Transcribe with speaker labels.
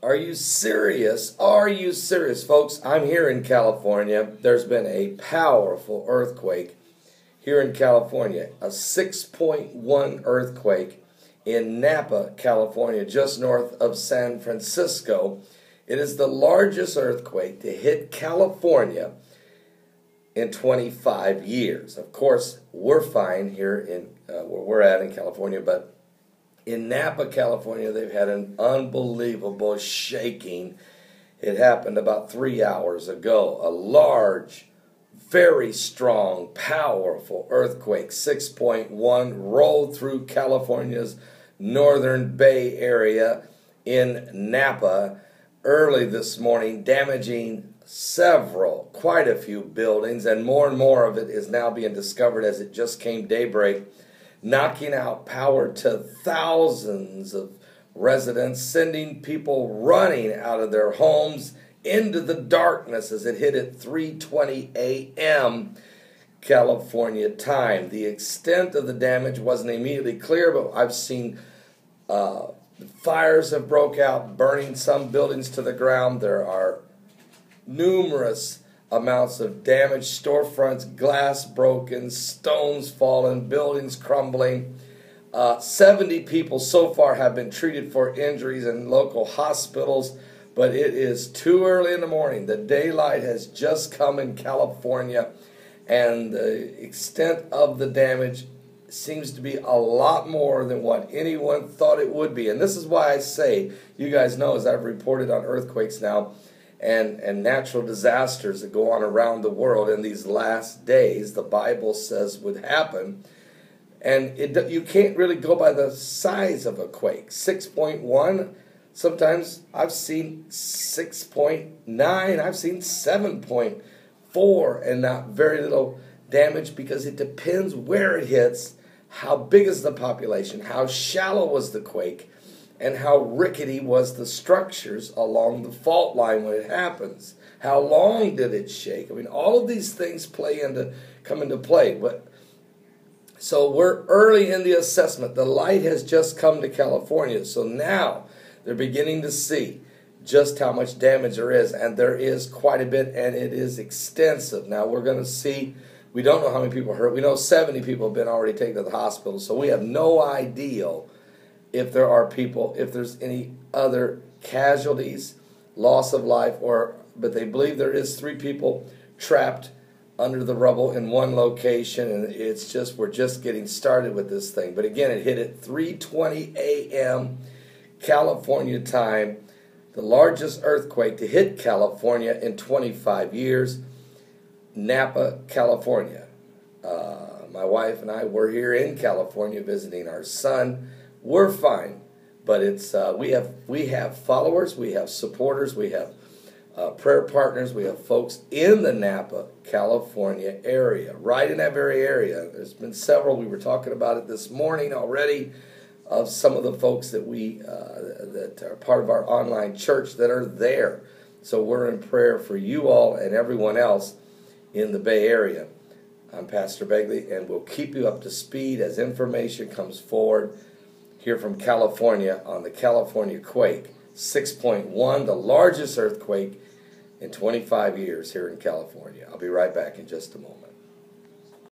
Speaker 1: Are you serious? Are you serious, folks? I'm here in California. There's been a powerful earthquake here in California, a 6.1 earthquake in Napa, California, just north of San Francisco. It is the largest earthquake to hit California in 25 years. Of course, we're fine here in where we're at in California, but in Napa, California, they've had an unbelievable shaking. It happened about 3 hours ago. A large, very strong, powerful earthquake, 6.1, rolled through California's northern Bay Area in Napa early this morning, damaging quite a few buildings, and more of it is now being discovered as it just came daybreak, knocking out power to thousands of residents, sending people running out of their homes into the darkness as it hit at 3:20 a.m. California time. The extent of the damage wasn't immediately clear, but I've seen fires have broke out, burning some buildings to the ground. There are numerous amounts of damage, storefronts, glass broken, stones fallen, buildings crumbling. 70 people so far have been treated for injuries in local hospitals, but it is too early in the morning. The daylight has just come in California, and the extent of the damage seems to be a lot more than what anyone thought it would be. And this is why I say, you guys know, as I've reported on earthquakes now, and natural disasters that go on around the world in these last days, the Bible says would happen. And you can't really go by the size of a quake. 6.1, sometimes I've seen 6.9, I've seen 7.4, and not very little damage, because it depends where it hits, how big is the population, how shallow was the quake, and how rickety was the structures along the fault line when it happens. How long did it shake? I mean, all of these things come into play. But so we're early in the assessment. The light has just come to California, so now they're beginning to see just how much damage there is, and there is quite a bit, and it is extensive. Now we're going to see. We don't know how many people are hurt. We know 70 people have been already taken to the hospital, so we have no idea if there are people, if there's any other casualties, loss of life, but they believe there is 3 people trapped under the rubble in one location, and we're just getting started with this thing. But again, it hit at 3:20 a.m. California time, the largest earthquake to hit California in 25 years, Napa, California. My wife and I were here in California visiting our son. We're fine, but it's we have followers, we have supporters, we have prayer partners, we have folks in the Napa, California area, right in that very area. There's been several. We were talking about it this morning already, of some of the folks that that are part of our online church that are there. So we're in prayer for you all and everyone else in the Bay Area. I'm Pastor Begley, and we'll keep you up to speed as information comes forward here from California on the California quake. 6.1, the largest earthquake in 25 years here in California. I'll be right back in just a moment.